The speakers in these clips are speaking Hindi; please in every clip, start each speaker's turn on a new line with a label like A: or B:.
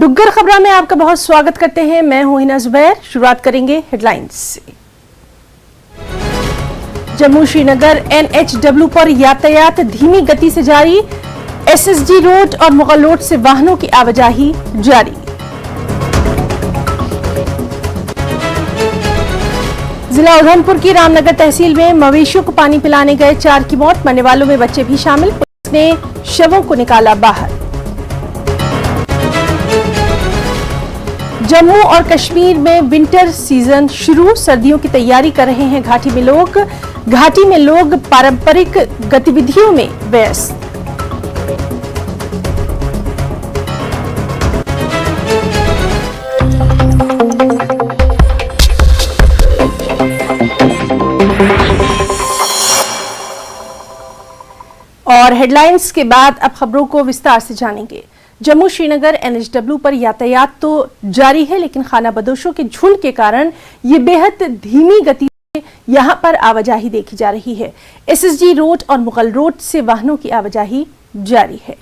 A: डुग्गर खबरा में आपका बहुत स्वागत करते हैं। मैं हूं हिना जुबैर। शुरुआत करेंगे हेडलाइंस से। जम्मू श्रीनगर NHW पर यातायात धीमी गति से जारी। SSG रोड और मुगल रोड से वाहनों की आवाजाही जारी। जिला उधमपुर की रामनगर तहसील में मवेशियों को पानी पिलाने गए 4 की मौत, मरने वालों में बच्चे भी शामिल। पुलिस ने शवों को निकाला बाहर। जम्मू और कश्मीर में विंटर सीजन शुरू, सर्दियों की तैयारी कर रहे हैं घाटी में लोग। घाटी में लोग पारंपरिक गतिविधियों में व्यस्त। और हेडलाइंस के बाद अब खबरों को विस्तार से जानेंगे। जम्मू श्रीनगर NHW पर यातायात तो जारी है, लेकिन खानाबदोशों के झुंड के कारण ये बेहद धीमी गति से यहां पर आवाजाही देखी जा रही है। SSG रोड और मुगल रोड से वाहनों की आवाजाही जारी है।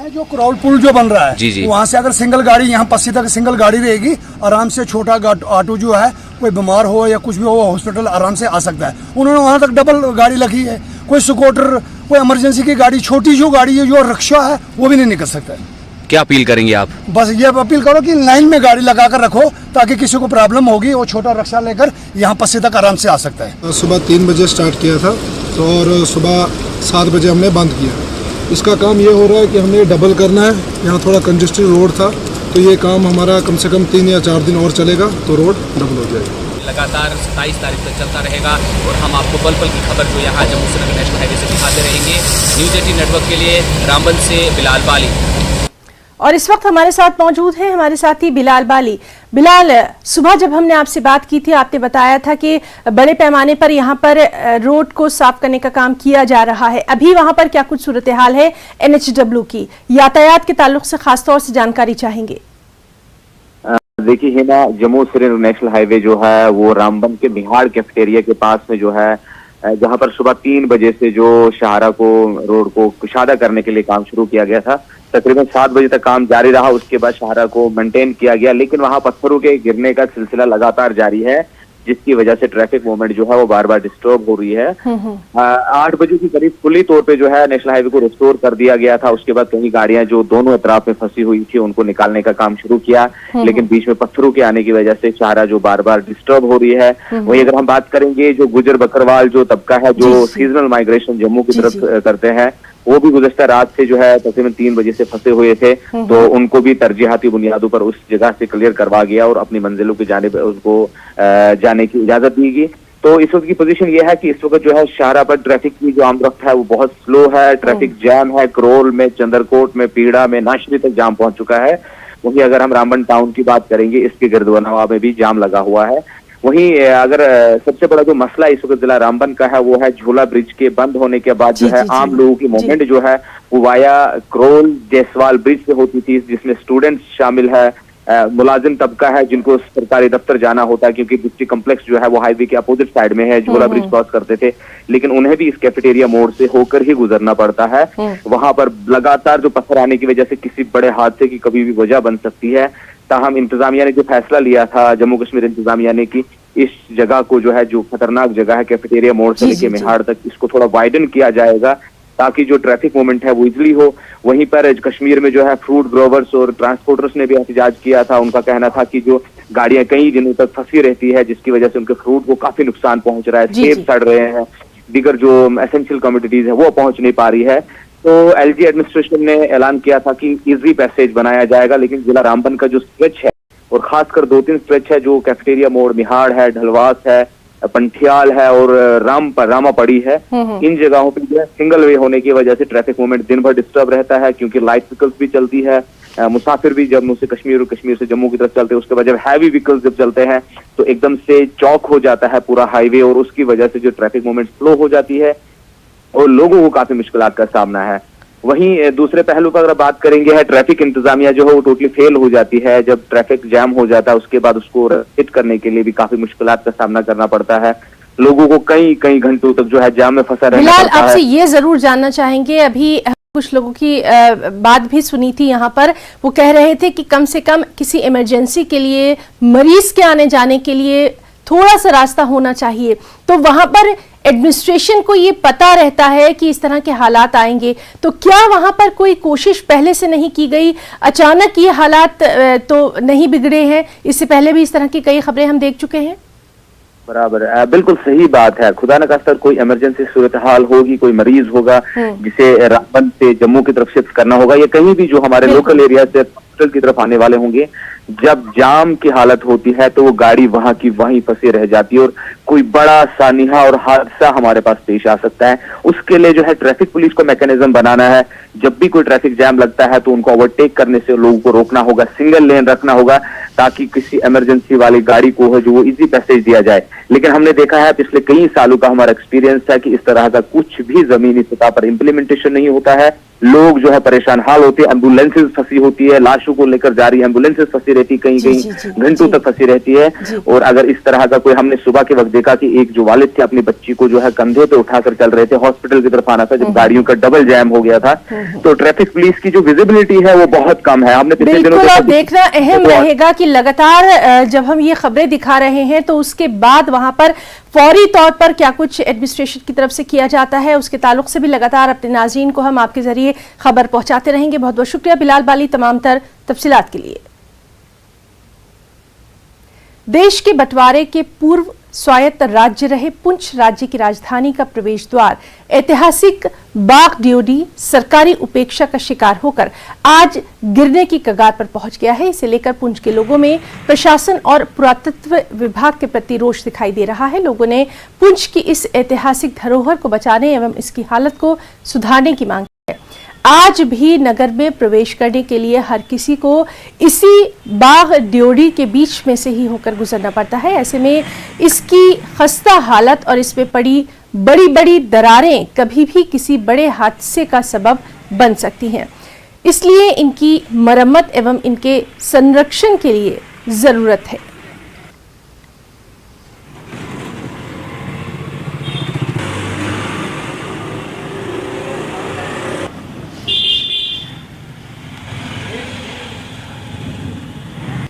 B: जो क्राउड पुल जो बन रहा है
C: जी।
B: वहाँ से अगर सिंगल गाड़ी यहाँ पस्सी तक सिंगल गाड़ी रहेगी, आराम से छोटा ऑटो जो है कोई बीमार हो या कुछ भी हो हॉस्पिटल आराम से आ सकता है। उन्होंने वहाँ तक डबल गाड़ी लगी है, कोई स्कूटर कोई इमरजेंसी की गाड़ी छोटी जो गाड़ी है जो रिक्शा है वो भी नहीं निकल सकता है।
C: क्या अपील करेंगे आप?
B: बस ये अपील करो कि लाइन में गाड़ी लगा कर रखो ताकि किसी को प्रॉब्लम होगी वो छोटा रिक्शा लेकर यहाँ पस्सी तक आराम से आ सकता है।
D: सुबह 3 बजे स्टार्ट किया था और सुबह 7 बजे हमने बंद किया। इसका काम ये हो रहा है कि हमने डबल करना है। यहाँ थोड़ा कंजेस्टेड रोड था तो ये काम हमारा कम से कम 3 या 4 दिन और चलेगा तो रोड डबल हो जाएगा।
E: लगातार 27 तारीख तक चलता रहेगा और हम आपको पल पल की खबर जो यहाँ जम्मू श्रीनगर नेशनल हाईवे से दिखाते रहेंगे। न्यूज़ 18 नेटवर्क के लिए रामबन से बिलाल बाली।
A: और इस वक्त हमारे साथ मौजूद हैं हमारे साथी बिलाल बाली। बिलाल, सुबह जब हमने आपसे बात की थी आपने बताया था कि बड़े पैमाने पर यहाँ पर रोड को साफ करने का काम किया जा रहा है। अभी वहाँ पर क्या कुछ सूरत हाल है NHW की? यातायात के ताल्लुक से खास तौर से जानकारी चाहेंगे।
F: देखिए हिना, जम्मू श्रीनगर नेशनल हाईवे जो है वो रामबन के बिहाड़ कैफेटेरिया के पास में जो है, जहां पर सुबह 3 बजे से जो शाहरा को रोड को कुशादा करने के लिए काम शुरू किया गया था, तकरीबन 7 बजे तक काम जारी रहा। उसके बाद शाहरा को मेंटेन किया गया, लेकिन वहां पत्थरों के गिरने का सिलसिला लगातार जारी है, जिसकी वजह से ट्रैफिक मूवमेंट जो है वो बार बार डिस्टर्ब हो रही है। 8 बजे के करीब फुली तौर पे जो है नेशनल हाईवे को रिस्टोर कर दिया गया था। उसके बाद कई गाड़ियां जो दोनों अतराफ में फंसी हुई थी उनको निकालने का काम शुरू किया, लेकिन बीच में पत्थरों के आने की वजह से शाहरा जो बार बार डिस्टर्ब हो रही है। वही अगर हम बात करेंगे जो गुजर बकरवाल जो तबका है जो सीजनल माइग्रेशन जम्मू की तरफ करते हैं, वो भी गुज़श्ता रात से जो है तकरीबन 3 बजे से फंसे हुए थे, तो उनको भी तरजीहाती बुनियादों पर उस जगह से क्लियर करवा गया और अपनी मंजिलों की जानिब उनको जाने की इजाजत दी गई। तो इस वक्त की पोजीशन ये है कि इस वक्त जो है शाहरा पर ट्रैफिक की जो आमरफ्त है वो बहुत स्लो है। ट्रैफिक जैम है, क्रोल में, चंदरकोट में, पीड़ा में, नाशरी तक जाम पहुंच चुका है। वहीं अगर हम रामबन टाउन की बात करेंगे, इसके गिरदवनवा में भी जाम लगा हुआ है। वहीं अगर सबसे बड़ा जो मसला इस वक्त जिला रामबन का है वो है झूला ब्रिज के बंद होने के बाद जो है आम लोगों की मूवमेंट जो है वो वाया क्रोल जयसवाल ब्रिज से होती थी, जिसमें स्टूडेंट्स शामिल है, मुलाजिम तबका है जिनको सरकारी दफ्तर जाना होता है क्योंकि डिस्ट्रिक्ट कम्प्लेक्स जो है वो हाईवे के अपोजिट साइड में है। झूला ब्रिज क्रॉस करते थे, लेकिन उन्हें भी इस कैफेटेरिया मोड़ से होकर ही गुजरना पड़ता है। वहां पर लगातार जो पत्थर आने की वजह से किसी बड़े हादसे की कभी भी वजह बन सकती है। ताहम इंतजामिया ने जो फैसला लिया था, जम्मू कश्मीर इंतजामिया ने, कि इस जगह को जो है जो खतरनाक जगह है कैफेटेरिया मोड़ से लेके मिहाड़ तक, इसको थोड़ा वाइडन किया जाएगा ताकि जो ट्रैफिक मूवमेंट है वो इजली हो। वहीं पर कश्मीर में जो है फ्रूट ग्रोवर्स और ट्रांसपोर्टर्स ने भी एहतजाज किया था। उनका कहना था कि जो गाड़ियां कई दिनों तक फंसी रहती है जिसकी वजह से उनके फ्रूट को काफी नुकसान पहुंच रहा है, सेब सड़ रहे हैं, दीगर जो एसेंशियल कमोडिटीज है वो पहुंच नहीं पा रही है। तो LG एडमिनिस्ट्रेशन ने ऐलान किया था कि इजी पैसेज बनाया जाएगा, लेकिन जिला रामबन का जो स्ट्रेच है और खासकर 2-3 स्ट्रेच है जो कैफेटेरिया मोड़, मिहाड़ है, ढलवास है, पंठियाल है और रामापड़ी है, इन जगहों पे जो है सिंगल वे होने की वजह से ट्रैफिक मूवमेंट दिन भर डिस्टर्ब रहता है क्योंकि लाइट व्हीकल्स भी चलती है। मुसाफिर भी जम्मू से कश्मीर और कश्मीर से जम्मू की तरफ चलते हैं, उसके बाद जब हैवी व्हीकल्स जब चलते हैं तो एकदम से चौक हो जाता है पूरा हाईवे और उसकी वजह से जो ट्रैफिक मूवमेंट स्लो हो जाती है और लोगों को काफी मुश्किलात का सामना है। वहीं दूसरे पहलू पर अगर बात करेंगे है ट्रैफिक इंतजामिया जो है वो टोटली फेल हो जाती है। जब ट्रैफिक जैम हो जाता है उसके बाद उसको हिट करने के लिए भी काफी मुश्किलात का सामना करना पड़ता है। लोगों को कई कई घंटों तक जो है जाम में फंसा रहना
A: बिलाल,
F: पड़ता है।
A: आपसे ये जरूर जानना चाहेंगे, अभी कुछ लोगों की बात भी सुनी थी यहाँ पर, वो कह रहे थे कि कम से कम किसी इमरजेंसी के लिए, मरीज के आने जाने के लिए थोड़ा सा रास्ता होना चाहिए, तो वहां पर एडमिनिस्ट्रेशन को ये पता रहता है कि इस तरह के हालात आएंगे, तो क्या वहां पर कोई कोशिश पहले से नहीं की गई? अचानक ये हालात तो नहीं बिगड़े हैं, इससे पहले भी इस तरह की कई खबरें हम देख चुके हैं।
F: बराबर, बिल्कुल सही बात है। खुदा न खास्ता कोई इमरजेंसी सूरत हाल होगी, कोई मरीज होगा जिसे रामबन से जम्मू की तरफ शिफ्ट करना होगा, या कहीं भी जो हमारे लोकल एरिया से हॉस्पिटल की तरफ आने वाले होंगे, जब जाम की हालत होती है तो वो गाड़ी वहां की वहीं फंसी रह जाती है और कोई बड़ा सानिहा और हादसा हमारे पास पेश आ सकता है। उसके लिए जो है ट्रैफिक पुलिस को मैकेनिज्म बनाना है। जब भी कोई ट्रैफिक जैम लगता है तो उनको ओवरटेक करने से लोगों को रोकना होगा, सिंगल लेन रखना होगा, ताकि किसी इमरजेंसी वाली गाड़ी को है जो वो इजी पैसेज दिया जाए। लेकिन हमने देखा है पिछले कई सालों का हमारा एक्सपीरियंस है कि इस तरह का कुछ भी जमीनी सतह पर इम्प्लीमेंटेशन नहीं होता है। लोग जो है परेशान हाल होते हैं, एम्बुलेंसेज फंसी होती है, लाशों को लेकर जा रही एम्बुलेंसेज फंसी रहती है, कहीं कहीं घंटों तक फंसी रहती है। और अगर इस तरह का कोई, हमने सुबह के वक्त देखा कि एक जो वालिद थे अपनी बच्ची को जो है कंधे पे उठाकर चल रहे थे, हॉस्पिटल की तरफ आना था, जब गाड़ियों का डबल जैम हो गया था। तो ट्रैफिक पुलिस की जो विजिबिलिटी है वो बहुत कम है। हमने पिछले दिनों
A: देखना अहम रहेगा कि लगातार जब हम ये खबरें दिखा रहे हैं तो उसके बाद वहां पर फौरी तौर पर क्या कुछ एडमिनिस्ट्रेशन की तरफ से किया जाता है, उसके ताल्लुक से भी लगातार अपने नाज़रीन को हम आपके जरिए खबर पहुंचाते रहेंगे। बहुत बहुत शुक्रिया बिलाल बाली तमाम तर तफसीलात के लिए। देश के बंटवारे के पूर्व स्वायत्त राज्य रहे पुंछ राज्य की राजधानी का प्रवेश द्वार ऐतिहासिक बाग ड्योडी सरकारी उपेक्षा का शिकार होकर आज गिरने की कगार पर पहुंच गया है। इसे लेकर पुंछ के लोगों में प्रशासन और पुरातत्व विभाग के प्रति रोष दिखाई दे रहा है। लोगों ने पुंछ की इस ऐतिहासिक धरोहर को बचाने एवं इसकी हालत को सुधारने की मांग की है। आज भी नगर में प्रवेश करने के लिए हर किसी को इसी बाग ड्योडी के बीच में से ही होकर गुजरना पड़ता है। ऐसे में इसकी खस्ता हालत और इसमें पड़ी बड़ी बड़ी दरारें कभी भी किसी बड़े हादसे का सबब बन सकती हैं। इसलिए इनकी मरम्मत एवं इनके संरक्षण के लिए जरूरत है।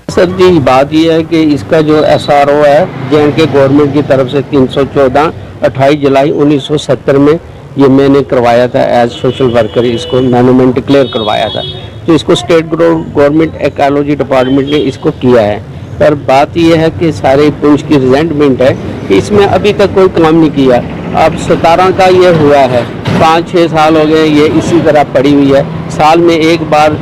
C: सर जी, बात यह है कि इसका जो SRO है J&K गवर्नमेंट की तरफ से 314 28 जुलाई 1970 में ये मैंने करवाया था एज सोशल वर्कर, इसको मोन्यूमेंट डिक्लेयर करवाया था। तो इसको स्टेट गवर्नमेंट एक्रोलॉजी डिपार्टमेंट ने इसको किया है। पर बात यह है कि सारे पुंछ की रिजेंटमेंट है कि इसमें अभी तक कोई काम नहीं किया। अब 17 का ये हुआ है, 5-6 साल हो गए ये इसी तरह पड़ी हुई है। साल में एक बार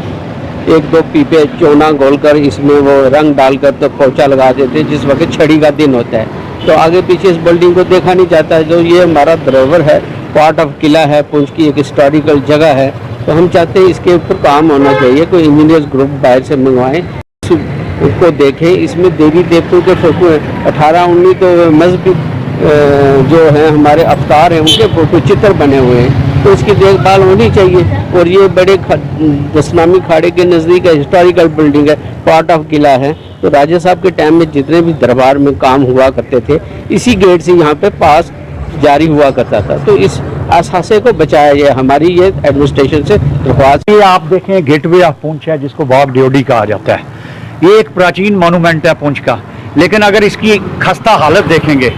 C: 1-2 पीपे चोना घोलकर इसमें वो रंग डालकर तो पोछा लगा देते हैं जिस वक्त छड़ी का दिन होता है। तो आगे पीछे इस बिल्डिंग को देखा नहीं जाता है। जो ये हमारा धरोहर है, पार्ट ऑफ किला है, पुंछ की एक हिस्टोरिकल जगह है, तो हम चाहते हैं इसके ऊपर काम होना चाहिए। कोई इंजीनियर्स ग्रुप बाहर से मंगवाएं, उसको देखें। इसमें देवी देवताओं के फोटो हैं, 18-19 तो मजहबी जो हैं हमारे अवतार हैं उनके फोटो चित्र बने हुए हैं, तो इसकी देखभाल होनी चाहिए। और ये बड़े दसनामी खाड़े के नज़दीक है, हिस्टोरिकल बिल्डिंग है, पार्ट ऑफ किला है। तो राजा साहब के टाइम में जितने भी दरबार में काम हुआ करते थे इसी गेट से यहाँ पे पास जारी हुआ करता था। तो इस असासे को बचाया जाए, हमारी ये एडमिनिस्ट्रेशन से दरख्वास्त।
G: ये आप देखें गेटवे ऑफ पुंछ है जिसको बाग ड्योडी कहा जाता है। ये एक प्राचीन मॉन्यूमेंट है पुंछ का, लेकिन अगर इसकी खस्ता हालत देखेंगे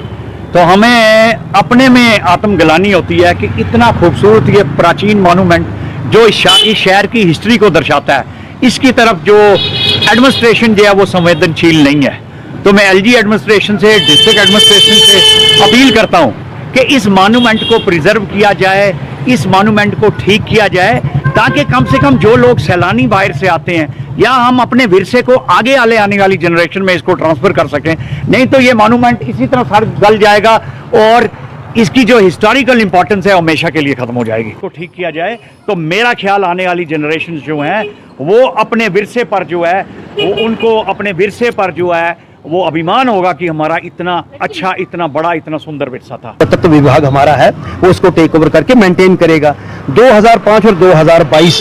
G: तो हमें अपने में आत्मग्लानि होती है कि इतना खूबसूरत ये प्राचीन मॉन्यूमेंट जो इस शहर की हिस्ट्री को दर्शाता है, इसकी तरफ जो एडमिनिस्ट्रेशन जो है वो संवेदनशील नहीं है। तो मैं LG एडमिनिस्ट्रेशन से, डिस्ट्रिक्ट एडमिनिस्ट्रेशन से अपील करता हूँ कि इस मॉन्यूमेंट को प्रिजर्व किया जाए, इस मॉन्यूमेंट को ठीक किया जाए, ताकि कम से कम जो लोग सैलानी बाहर से आते हैं या हम अपने विरसे को आगे आने वाली जनरेशन में इसको ट्रांसफर कर सकें। नहीं तो ये मॉन्यूमेंट इसी तरह सर गल जाएगा और इसकी जो हिस्टोरिकल इंपॉर्टेंस है हमेशा के लिए खत्म हो जाएगी। इसको ठीक किया जाए तो मेरा ख्याल आने वाली जनरेशन जो हैं वो अपने विरसे पर जो है वो उनको अपने विरसे पर जो है वो अभिमान होगा कि हमारा इतना अच्छा, इतना बड़ा, इतना सुंदर विरसा था।
H: तत्व विभाग हमारा है वो उसको टेक ओवर करके मेंटेन करेगा। 2005 और 2022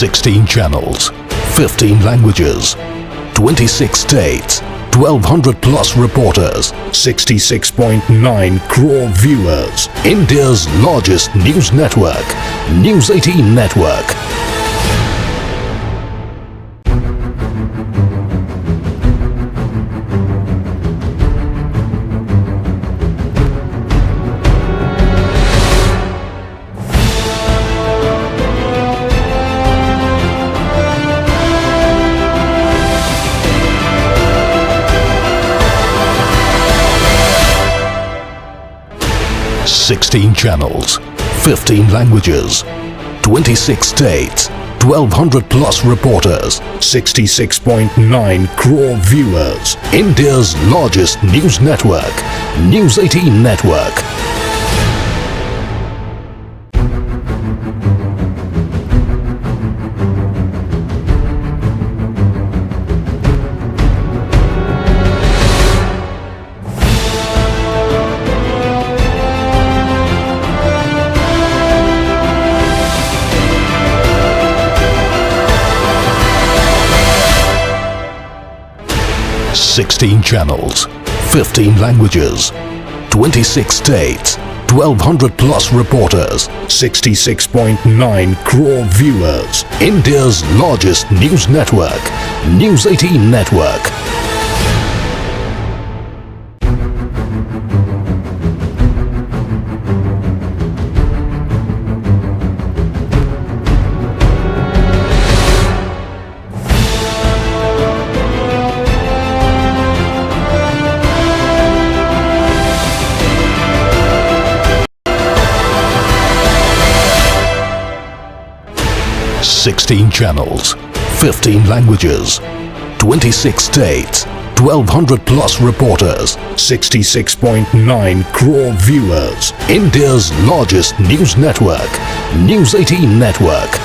I: 16 channels, 15 languages, 26 states, 1200 plus reporters, 66.9 crore viewers. India's largest news network, News 18 Network. 16 channels, 15 languages, 26 states, 1200 plus reporters, 66.9 crore viewers. India's largest news network, News 18 Network. Sixteen channels, 15 languages, 26 states, 1200 plus reporters, 66.9 crore viewers. India's largest news network, News 18 Network. Sixteen channels, 15 languages, 26 states, 1200 plus reporters, 66.9 crore viewers. India's largest news network, News 18 Network.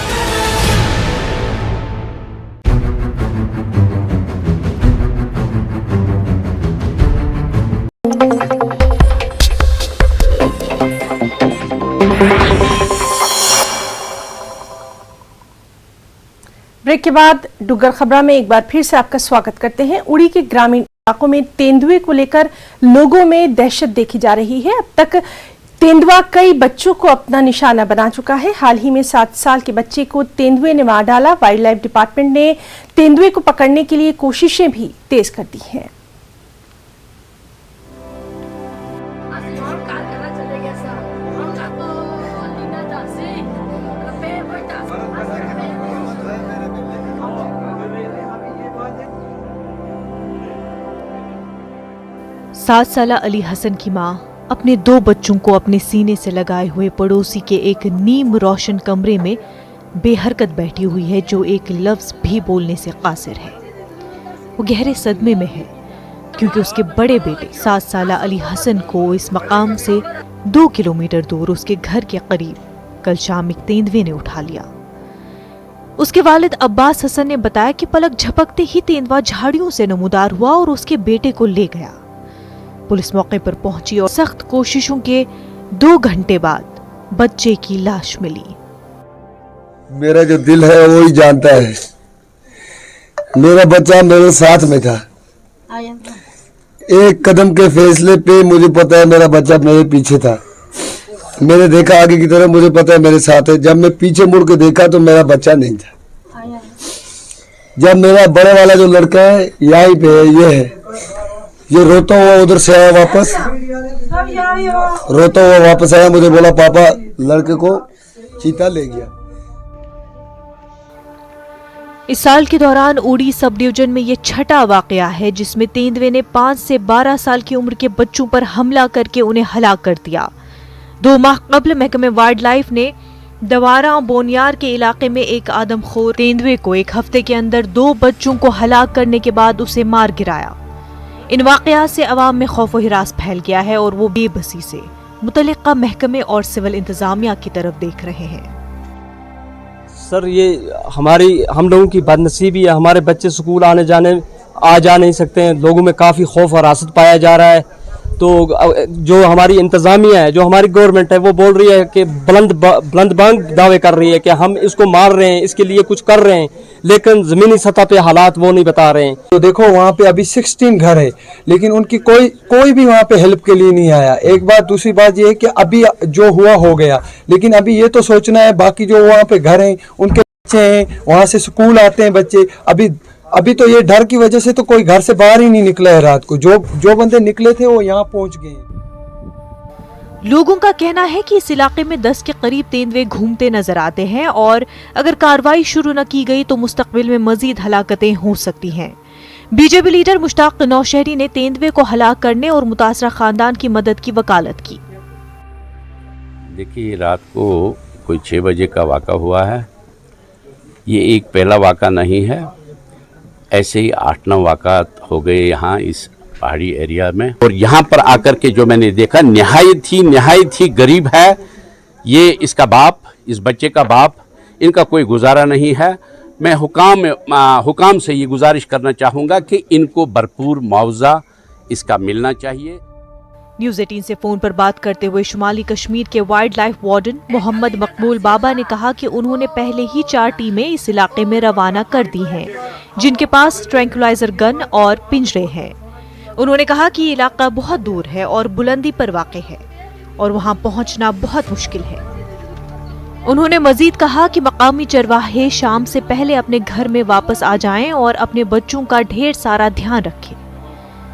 A: Break के बाद डुग्गर खबरा में एक बार फिर से आपका स्वागत करते हैं। उड़ी के ग्रामीण इलाकों में तेंदुए को लेकर लोगों में दहशत देखी जा रही है। अब तक तेंदुआ कई बच्चों को अपना निशाना बना चुका है। हाल ही में 7 साल के बच्चे को तेंदुए ने मार डाला। वाइल्ड लाइफ डिपार्टमेंट ने तेंदुए को पकड़ने के लिए कोशिशें भी तेज कर दी हैं।
J: सात साला अली हसन की मां अपने 2 बच्चों को अपने सीने से लगाए हुए पड़ोसी के एक नीम रोशन कमरे में बेहरकत बैठी हुई है, जो एक लफ्ज भी बोलने से कासिर है। वो गहरे सदमे में है क्योंकि उसके बड़े बेटे 7 साला अली हसन को इस मकाम से 2 किलोमीटर दूर उसके घर के करीब कल शाम एक तेंदुए ने उठा लिया। उसके वालिद अब्बास हसन ने बताया कि पलक झपकते ही तेंदुआ झाड़ियों से नमूदार हुआ और उसके बेटे को ले गया। पुलिस मौके पर पहुंची और सख्त कोशिशों के 2 घंटे बाद बच्चे की लाश मिली।
K: मेरा जो दिल है वो ही जानता है। मेरा बच्चा मेरे साथ में था। एक कदम के फैसले पे मुझे पता है मेरा बच्चा मेरे पीछे था। मैंने देखा आगे की तरफ, मुझे पता है मेरे साथ है। जब मैं पीछे मुड़ के देखा तो मेरा बच्चा नहीं था। जब मेरा बड़े वाला जो लड़का है यहीं पे है, ये है, ये रोता हुआ उधर से आया वापस, रोता हुआ वापस आया। मुझे बोला पापा लड़के को चीता ले गया।
J: इस साल के दौरान उड़ी सब डिवीजन में ये छठा वाकया है जिसमें तेंदुए ने 5 से 12 साल की उम्र के बच्चों पर हमला करके उन्हें हलाक कर दिया। 2 माह कबल महकमे वाइल्ड लाइफ ने दवारा बोनियार के इलाके में एक आदमखोर तेंदुए को 1 हफ्ते के अंदर 2 बच्चों को हलाक करने के बाद उसे मार गिराया। इन वाकयात से अवाम में खौफ व हिरास फैल गया है और वो बेबसी से मुतल्लिका महकमे और सिविल इंतजामिया की तरफ देख रहे हैं।
L: सर ये हम लोगों की बदनसीबी है। हमारे बच्चे स्कूल आ जा नहीं सकते हैं। लोगों में काफ़ी खौफ और हरासत पाया जा रहा है। तो जो हमारी इंतज़ामिया है, जो हमारी गवर्नमेंट है, वो बोल रही है कि बुलंद बांग दावे कर रही है कि हम इसको मार रहे हैं, इसके लिए कुछ कर रहे हैं, लेकिन ज़मीनी सतह पे हालात वो नहीं बता रहे हैं।
M: तो देखो वहाँ पे अभी 16 घर है, लेकिन उनकी कोई भी वहाँ पे हेल्प के लिए नहीं आया। एक बात, दूसरी बात ये है कि अभी जो हुआ हो गया, लेकिन अभी ये तो सोचना है बाकी जो वहाँ पे घर हैं, उनके बच्चे हैं, वहाँ से स्कूल आते हैं बच्चे। अभी तो ये डर की वजह से तो कोई घर से बाहर ही नहीं निकला है रात को। जो बंदे निकले थे वो यहाँ पहुँच गए।
J: लोगों का कहना है कि इस इलाके में 10 के करीब तेंदुए घूमते नजर आते हैं और अगर कार्रवाई शुरू न की गई तो मुस्तकबिल में मजीद हलाकतें हो सकती हैं। बीजेपी लीडर मुश्ताक नौशहरी ने तेंदुए को हलाक करने और मुतासरा खानदान की मदद की वकालत की।
N: देखिए, रात को कोई 6 बजे का वाक़ा हुआ है। ये एक पहला वाक़ा नहीं है, ऐसे ही 8-9 वाक़ा हो गए यहाँ इस पहाड़ी एरिया में। और यहाँ पर आकर के जो मैंने देखा, निहायत ही गरीब है ये, इसका बाप, इस बच्चे का बाप, इनका कोई गुजारा नहीं है। मैं हुकाम से ये गुजारिश करना चाहूँगा कि इनको भरपूर मुआवजा इसका मिलना चाहिए।
J: न्यूज 18 से फोन पर बात करते हुए शुमाली कश्मीर के वाइल्ड लाइफ वार्डन मोहम्मद मकबूल बाबा ने कहा कि उन्होंने पहले ही 4 टीमें इस इलाके में रवाना कर दी हैं, जिनके पास ट्रैंक्विलाइजर गन और पिंजरे हैं। उन्होंने कहा कि ये इलाका बहुत दूर है और बुलंदी पर वाक़ है और वहां पहुंचना बहुत मुश्किल है। उन्होंने मजीद कहा कि मकामी चरवाहे शाम से पहले अपने घर में वापस आ जाएं और अपने बच्चों का ढेर सारा ध्यान रखें।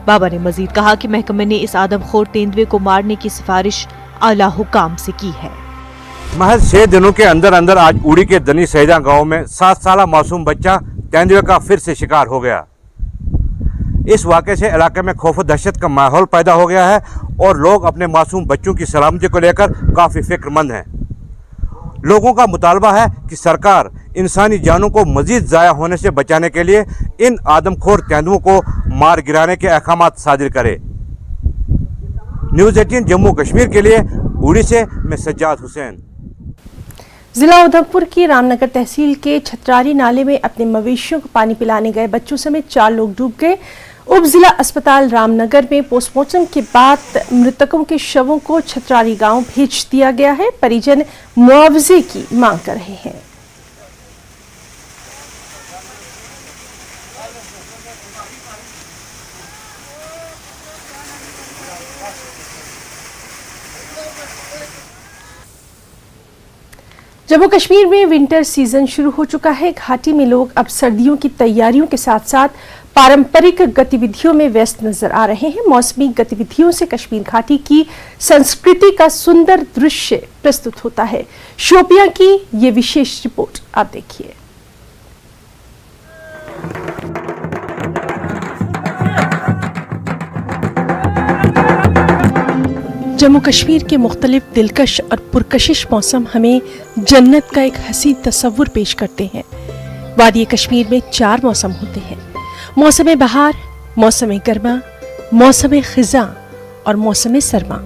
J: बाबा ने मजीद कहा कि महकमे ने इस आदमखोर तेंदुए को मारने की सिफारिश आला हुकाम से की है।
O: महज 6 दिनों के अंदर अंदर आज उड़ी के दनी सैदा गांव में 7 साला मासूम बच्चा तेंदुए का फिर से शिकार हो गया। इस वाक़े से इलाके में खौफ दहशत का माहौल पैदा हो गया है और लोग अपने मासूम बच्चों की सलामती को लेकर काफ़ी फिक्रमंद हैं। लोगों का मुतालबा है कि सरकार इंसानी जानों को मजीद ज़ाया होने से बचाने के लिए इन आदमखोर तेंदुओं को मार गिराने के अहकामात सादिर करे। न्यूज़ 18 जम्मू कश्मीर के लिए उड़ी से मैं सज्जाद हुसैन।
A: जिला उधमपुर की रामनगर तहसील के छतरारी नाले में अपने मवेशियों को पानी पिलाने गए बच्चों समेत 4 लोग डूब गए। उप जिला अस्पताल रामनगर में पोस्टमार्टम के बाद मृतकों के शवों को छतरारी गांव भेज दिया गया है। परिजन मुआवजे की मांग कर रहे हैं। जम्मू कश्मीर में विंटर सीजन शुरू हो चुका है। घाटी में लोग अब सर्दियों की तैयारियों के साथ साथ पारंपरिक गतिविधियों में व्यस्त नजर आ रहे हैं। मौसमी गतिविधियों से कश्मीर घाटी की संस्कृति का सुंदर दृश्य प्रस्तुत होता है। शोपियां की ये विशेष रिपोर्ट आप देखिए। जम्मू कश्मीर के मुख्तलिफ दिलकश और पुरकशिश मौसम हमें जन्नत का एक हसीन तस्वुर पेश करते हैं। वादी कश्मीर में 4 मौसम होते हैं: मौसम बहार, मौसम गर्मा, मौसम खिज़ां और मौसम सरमा।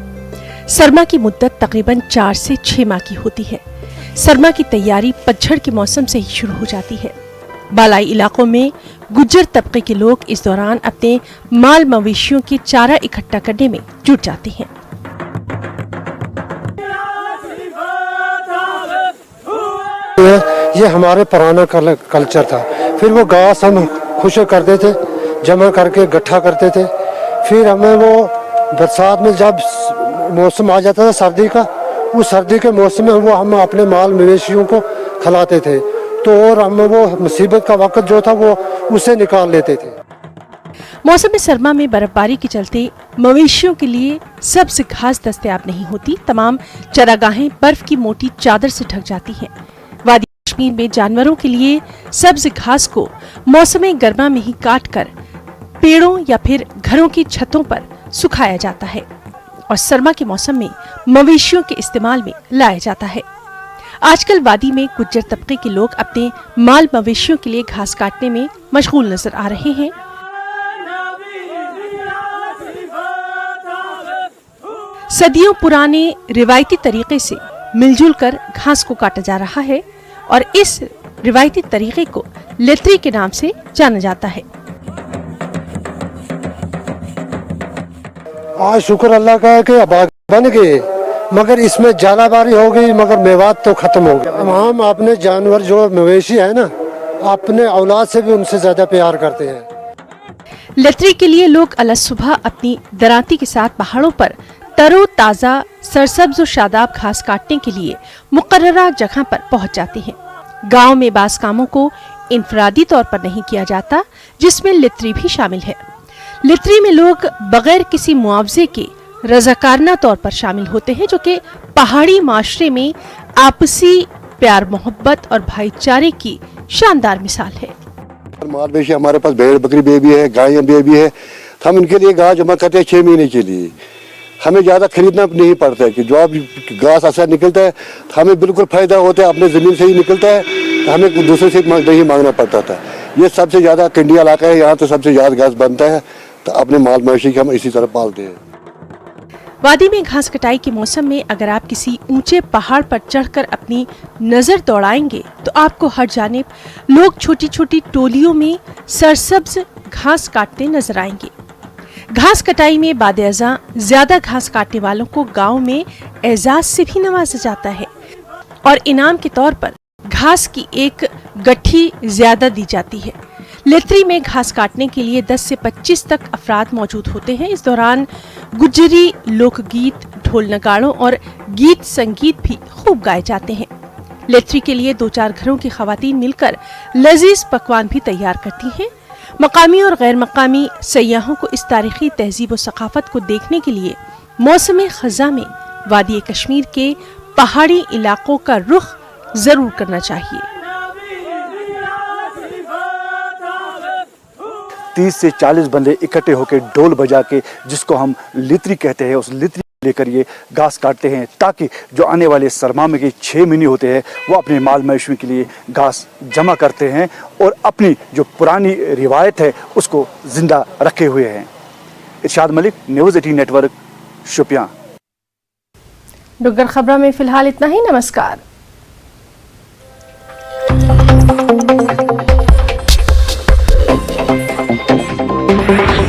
A: सरमा की मुद्दत तकरीबन 4 से 6 माह की होती है। सरमा की तैयारी पतझड़ के मौसम से ही शुरू हो जाती है। बालाई इलाकों में गुज्जर तबके के लोग इस दौरान अपने माल मवेशियों की चारा इकट्ठा करने में जुट जाते हैं।
P: ये हमारे पुराना कल्चर था। फिर वो घास हम खुश करते थे, जमा करके गट्ठा करते थे। फिर हमें वो बरसात में जब मौसम आ जाता था सर्दी का, उस सर्दी के मौसम में वो हम अपने माल मवेशियों को खिलाते थे। तो और हमें वो मुसीबत का वक्त जो था वो उसे निकाल लेते थे।
A: मौसम सरमा में बर्फबारी के चलते मवेशियों के लिए सब्ज घास दस्तयाब नहीं होती। तमाम चरागाहें बर्फ की मोटी चादर से ढक जाती हैं। वादी कश्मीर में जानवरों के लिए सब्ज घास को मौसम गर्मा में ही काटकर पेड़ों या फिर घरों की छतों पर सुखाया जाता है और सरमा के मौसम में मवेशियों के इस्तेमाल में लाया जाता है। आजकल वादी में गुज्जर तबके के लोग अपने माल मवेशियों के लिए घास काटने में मशगूल नजर आ रहे हैं। सदियों पुराने रिवायती तरीके से मिलजुल कर घास को काटा जा रहा है और इस रिवायती तरीके को लेत्री के नाम से जाना जाता है।
P: आज शुक्र अल्लाह का है कि आबाद बन गए, मगर इसमें जालाबारी हो गई, मगर मेवात तो खत्म हो गया। हम अपने जानवर जो मवेशी है ना, अपने औलाद से भी उनसे ज्यादा प्यार करते हैं।
A: लेत्री के लिए लोग अलग सुबह अपनी दराती के साथ पहाड़ों पर तरो ताज़ा सरसब्ज और शादाब घास काटने के लिए मुकर्ररा जगह पर पहुंच जाते हैं। गांव में बास कामों को इनफरादी तौर पर नहीं किया जाता, जिसमें लित्री भी शामिल है। लित्री में लोग बगैर किसी मुआवजे के रजाकारना तौर पर शामिल होते हैं, जो कि पहाड़ी माशरे में आपसी प्यार मोहब्बत और भाईचारे की शानदार मिसाल है।
K: माल मवेशी हमारे पास भेड़ बकरी भी है, गायें भी है। हम उनके लिए गाय जमा करते हैं 6 महीने के लिए।
P: हमें ज़्यादा खरीदना नहीं पड़ता है कि जो अब घास ऐसा निकलता है तो हमें बिल्कुल फ़ायदा होता है, अपने ज़मीन से ही निकलता है, तो हमें दूसरे से नहीं मांगना पड़ता था। ये सबसे ज़्यादा कंडी इलाका है, यहाँ तो सबसे ज़्यादा घास बनता है, तो अपने माल मवेशी हम इसी तरह पालते हैं।
A: वादी में घास कटाई के मौसम में अगर आप किसी ऊंचे पहाड़ पर चढ़कर अपनी नजर दौड़ाएंगे तो आपको हर जानिब लोग छोटी छोटी टोलियों में सरसब्ज घास काटते नजर आएंगे। घास कटाई में बाद-ए-अज़ां ज्यादा घास काटने वालों को गांव में एजाज से भी नवाजा जाता है और इनाम के तौर पर घास की एक गट्ठी ज्यादा दी जाती है। लेतरी में घास काटने के लिए 10 से 25 तक अफराद मौजूद होते हैं। इस दौरान गुज्जरी लोकगीत, ढोल नगाड़ों और गीत संगीत भी खूब गाए जाते हैं। लेतरी के लिए 2-4 घरों की खवातीन मिलकर लजीज पकवान भी तैयार करती हैं। मकामी और गैर मकामी सयाहों को इस तारीखी तहजीब और सकाफत को देखने के लिए मौसम खज़ा में वादी कश्मीर के पहाड़ी इलाकों का रुख जरूर करना चाहिए।
Q: 30 से 40 बंदे इकट्ठे होकर ढोल बजा के, जिसको हम लितरी कहते हैं, उस लितरी लेकर ये घास काटते हैं ताकि जो आने वाले सरमा में के 6 महीने होते हैं वो अपने माल मवेशी के लिए घास जमा करते हैं और अपनी जो पुरानी रिवायत है उसको जिंदा रखे हुए हैं। इरशाद मलिक, न्यूज़ 18 नेटवर्क, शोपियां।
A: डुग्गर खबरों में फिलहाल इतना ही। नमस्कार।
I: Thank you.